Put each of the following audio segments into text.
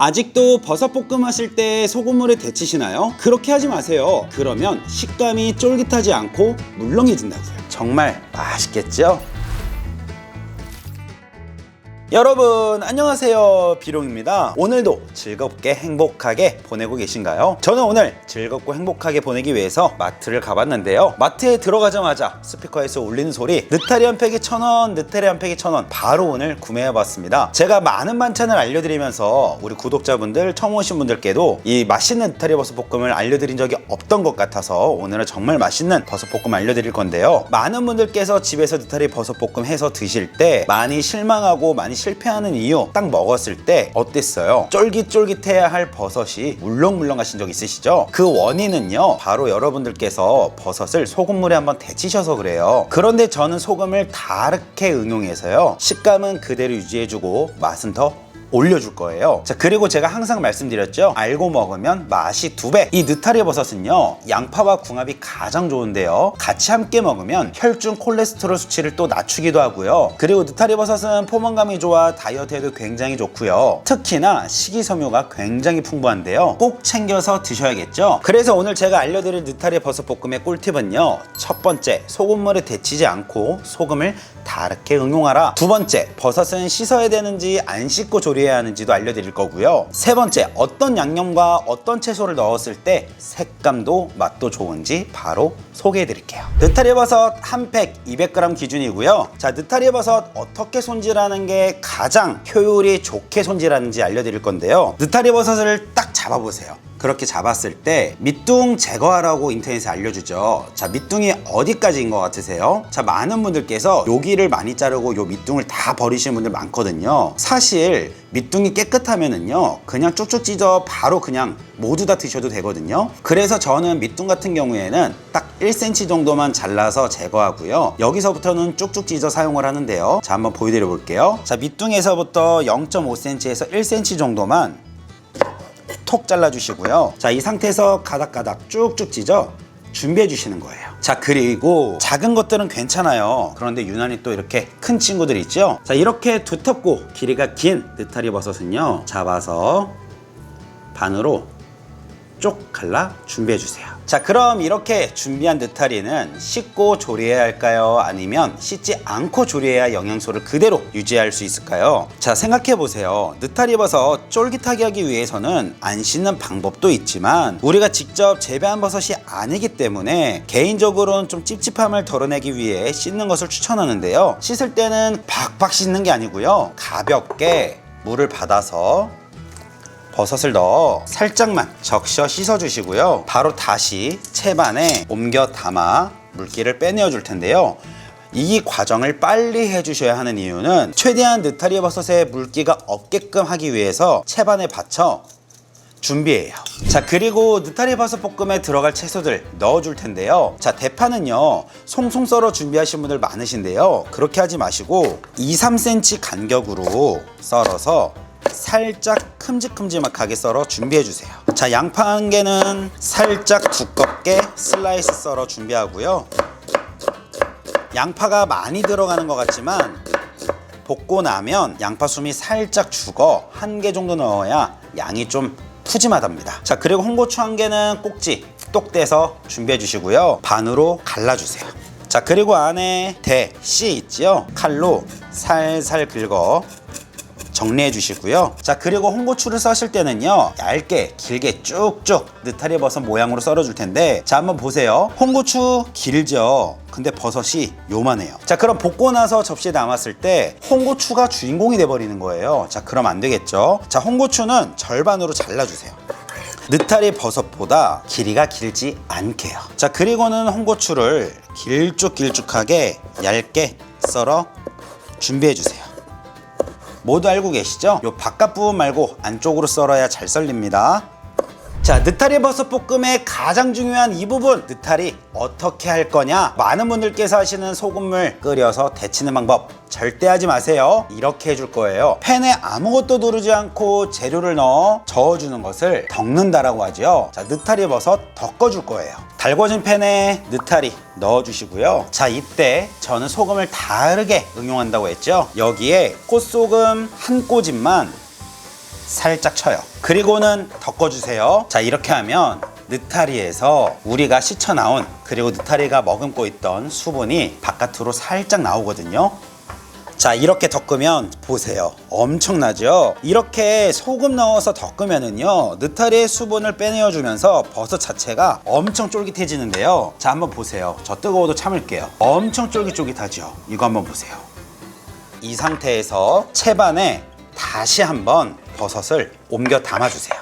아직도 버섯볶음 하실 때 소금물에 데치시나요? 그렇게 하지 마세요. 그러면 식감이 쫄깃하지 않고 물렁해진다고요. 정말 맛있겠죠? 여러분 안녕하세요, 비룡입니다. 오늘도 즐겁게 행복하게 보내고 계신가요? 저는 오늘 즐겁고 행복하게 보내기 위해서 마트를 가봤는데요, 마트에 들어가자마자 스피커에서 울리는 소리, 느타리 한 팩이 1,000원, 느타리 한 팩이 1,000원. 바로 오늘 구매해봤습니다. 제가 많은 반찬을 알려드리면서 우리 구독자분들, 처음 오신 분들께도 이 맛있는 느타리 버섯볶음을 알려드린 적이 없던 것 같아서 오늘은 정말 맛있는 버섯볶음 알려드릴 건데요, 많은 분들께서 집에서 느타리 버섯볶음 해서 드실 때 많이 실망하고 많이 실패하는 이유, 딱 먹었을 때 어땠어요? 쫄깃쫄깃해야 할 버섯이 물렁물렁하신 적 있으시죠? 그 원인은요, 바로 여러분들께서 버섯을 소금물에 한번 데치셔서 그래요. 그런데 저는 소금을 다르게 응용해서요, 식감은 그대로 유지해주고 맛은 더 올려줄 거예요. 자, 그리고 제가 항상 말씀드렸죠, 알고 먹으면 맛이 2배. 이 느타리 버섯은요, 양파와 궁합이 가장 좋은데요, 같이 함께 먹으면 혈중 콜레스테롤 수치를 또 낮추기도 하고요. 그리고 느타리 버섯은 포만감이 좋아 다이어트에도 굉장히 좋고요, 특히나 식이섬유가 굉장히 풍부한데요, 꼭 챙겨서 드셔야겠죠. 그래서 오늘 제가 알려드릴 느타리 버섯볶음의 꿀팁은요, 첫 번째, 소금물에 데치지 않고 소금을 다르게 응용하라. 두 번째, 버섯은 씻어야 되는지 안 씻고 조리해야 하는지도 알려드릴 거고요. 세 번째, 어떤 양념과 어떤 채소를 넣었을 때 색감도 맛도 좋은지 바로 소개해 드릴게요. 느타리 버섯 한 팩 200g 기준이고요. 자, 느타리 버섯 어떻게 손질하는 게 가장 효율이 좋게 손질하는지 알려드릴 건데요, 느타리 버섯을 딱 잡아보세요. 그렇게 잡았을 때 밑둥 제거하라고 인터넷에 알려주죠. 자, 밑둥이 어디까지인 것 같으세요? 자, 많은 분들께서 여기를 많이 자르고 요 밑둥을 다 버리시는 분들 많거든요. 사실 밑둥이 깨끗하면은요, 그냥 쭉쭉 찢어 바로 그냥 모두 다 드셔도 되거든요. 그래서 저는 밑둥 같은 경우에는 딱 1cm 정도만 잘라서 제거하고요, 여기서부터는 쭉쭉 찢어 사용을 하는데요, 자, 한번 보여드려 볼게요. 자, 밑둥에서부터 0.5cm에서 1cm 정도만 톡 잘라주시고요. 자, 이 상태에서 가닥가닥 쭉쭉 찢어 준비해 주시는 거예요. 자, 그리고 작은 것들은 괜찮아요. 그런데 유난히 또 이렇게 큰 친구들 있죠? 자, 이렇게 두텁고 길이가 긴 느타리 버섯은요, 잡아서 반으로 쪽 갈라 준비해 주세요. 자, 그럼 이렇게 준비한 느타리는 씻고 조리해야 할까요? 아니면 씻지 않고 조리해야 영양소를 그대로 유지할 수 있을까요? 자, 생각해 보세요. 느타리 버섯 쫄깃하게 하기 위해서는 안 씻는 방법도 있지만 우리가 직접 재배한 버섯이 아니기 때문에 개인적으로는 좀 찝찝함을 덜어내기 위해 씻는 것을 추천하는데요, 씻을 때는 박박 씻는 게 아니고요, 가볍게 물을 받아서 버섯을 넣어 살짝만 적셔 씻어주시고요, 바로 다시 채반에 옮겨 담아 물기를 빼내어 줄 텐데요, 이 과정을 빨리 해주셔야 하는 이유는 최대한 느타리 버섯에 물기가 없게끔 하기 위해서 채반에 받쳐 준비해요. 자, 그리고 느타리 버섯 볶음에 들어갈 채소들 넣어줄 텐데요, 자, 대파는요, 송송 썰어 준비하신 분들 많으신데요, 그렇게 하지 마시고 2-3cm 간격으로 썰어서 살짝 큼직큼직하게 썰어 준비해 주세요. 자, 양파 한 개는 살짝 두껍게 슬라이스 썰어 준비하고요, 양파가 많이 들어가는 것 같지만 볶고 나면 양파 숨이 살짝 죽어 한 개 정도 넣어야 양이 좀 푸짐하답니다. 자, 그리고 홍고추 한 개는 꼭지 똑 떼서 준비해 주시고요, 반으로 갈라주세요. 자, 그리고 안에 씨 있지요? 칼로 살살 긁어 정리해 주시고요. 자, 그리고 홍고추를 써실 때는요, 얇게 길게 쭉쭉 느타리 버섯 모양으로 썰어 줄 텐데, 자, 한번 보세요. 홍고추 길죠? 근데 버섯이 요만해요. 자, 그럼 볶고 나서 접시에 남았을 때 홍고추가 주인공이 돼 버리는 거예요. 자, 그럼 안 되겠죠? 자, 홍고추는 절반으로 잘라주세요. 느타리 버섯보다 길이가 길지 않게요. 자, 그리고는 홍고추를 길쭉길쭉하게 얇게 썰어 준비해 주세요. 모두 알고 계시죠? 요 바깥 부분 말고 안쪽으로 썰어야 잘 썰립니다. 자, 느타리 버섯 볶음의 가장 중요한 이 부분, 느타리 어떻게 할 거냐? 많은 분들께서 하시는 소금물 끓여서 데치는 방법 절대 하지 마세요. 이렇게 해줄 거예요. 팬에 아무것도 누르지 않고 재료를 넣어 저어주는 것을 덮는다라고 하죠. 자, 느타리 버섯 덮어줄 거예요. 달궈진 팬에 느타리 넣어주시고요. 자, 이때 저는 소금을 다르게 응용한다고 했죠. 여기에 꽃소금 한 꼬집만 살짝 쳐요. 그리고는 덮어주세요. 자, 이렇게 하면 느타리에서 우리가 씻어 나온, 그리고 느타리가 머금고 있던 수분이 바깥으로 살짝 나오거든요. 자, 이렇게 덮으면 보세요, 엄청나죠? 이렇게 소금 넣어서 덮으면은요, 느타리의 수분을 빼내어 주면서 버섯 자체가 엄청 쫄깃해지는데요. 자, 한번 보세요. 저 뜨거워도 참을게요. 엄청 쫄깃쫄깃하죠? 이거 한번 보세요. 이 상태에서 채반에 다시 한번 버섯을 옮겨 담아주세요.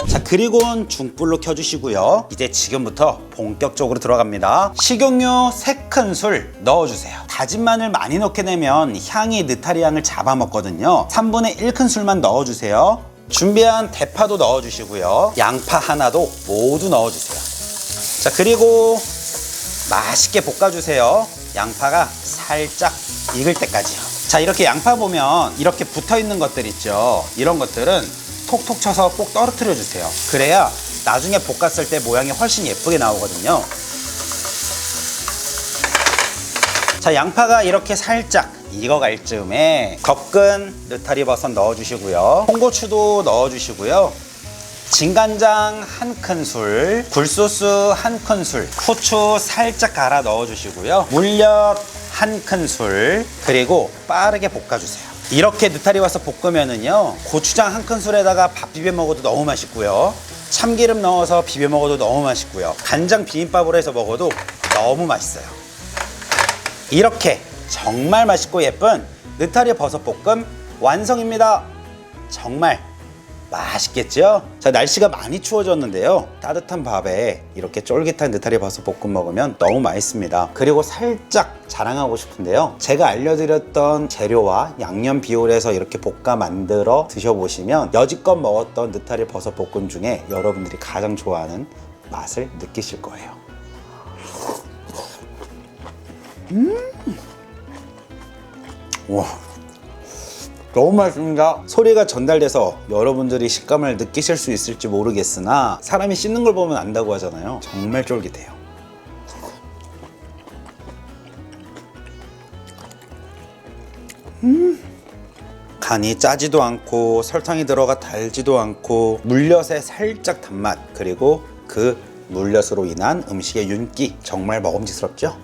자, 그리고는 중불로 켜주시고요. 이제 지금부터 본격적으로 들어갑니다. 식용유 3큰술 넣어주세요. 다진 마늘 많이 넣게 되면 향이 느타리 향을 잡아먹거든요. 3분의 1큰술만 넣어주세요. 준비한 대파도 넣어주시고요. 양파 하나도 모두 넣어주세요. 자, 그리고 맛있게 볶아주세요. 양파가 살짝 익을 때까지요. 자, 이렇게 양파 보면 이렇게 붙어있는 것들 있죠? 이런 것들은 톡톡 쳐서 꼭 떨어뜨려 주세요. 그래야 나중에 볶았을 때 모양이 훨씬 예쁘게 나오거든요. 자, 양파가 이렇게 살짝 익어갈 즈음에 겉근 느타리 버섯 넣어주시고요. 홍고추도 넣어주시고요. 진간장 1큰술, 굴소스 1큰술, 후추 살짝 갈아 넣어주시고요. 물엿 1큰술, 그리고 빠르게 볶아주세요. 이렇게 느타리 버섯 볶으면은요, 고추장 1큰술에다가 밥 비벼 먹어도 너무 맛있고요, 참기름 넣어서 비벼 먹어도 너무 맛있고요, 간장 비빔밥으로 해서 먹어도 너무 맛있어요. 이렇게 정말 맛있고 예쁜 느타리 버섯 볶음 완성입니다. 정말 맛있겠죠? 자, 날씨가 많이 추워졌는데요, 따뜻한 밥에 이렇게 쫄깃한 느타리 버섯 볶음 먹으면 너무 맛있습니다. 그리고 살짝 자랑하고 싶은데요, 제가 알려드렸던 재료와 양념 비율에서 이렇게 볶아 만들어 드셔보시면 여지껏 먹었던 느타리 버섯 볶음 중에 여러분들이 가장 좋아하는 맛을 느끼실 거예요. 와, 너무 맛있습니다. 소리가 전달돼서 여러분들이 식감을 느끼실 수 있을지 모르겠으나 사람이 씹는 걸 보면 안다고 하잖아요. 정말 쫄깃해요. 간이 짜지도 않고 설탕이 들어가 달지도 않고 물엿의 살짝 단맛, 그리고 그 물엿으로 인한 음식의 윤기, 정말 먹음직스럽죠?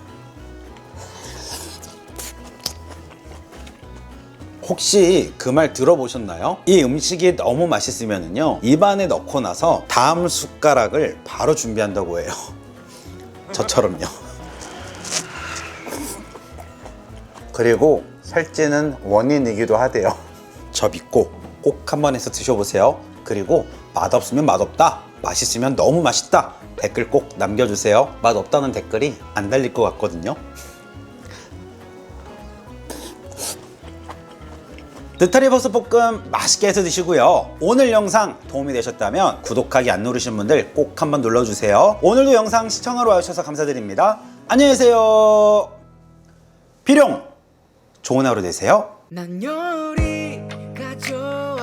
혹시 그 말 들어보셨나요? 이 음식이 너무 맛있으면요, 입안에 넣고 나서 다음 숟가락을 바로 준비한다고 해요. 저처럼요. 그리고 살찌는 원인이기도 하대요. 저 믿고 꼭 한번 해서 드셔보세요. 그리고 맛없으면 맛없다, 맛있으면 너무 맛있다 댓글 꼭 남겨주세요. 맛없다는 댓글이 안 달릴 것 같거든요. 느타리 버섯 볶음 맛있게 해서 드시고요. 오늘 영상 도움이 되셨다면 구독하기 안 누르신 분들 꼭 한번 눌러주세요. 오늘도 영상 시청하러 와주셔서 감사드립니다. 안녕히 계세요. 비룡! 좋은 하루 되세요. 난 요리가 좋아.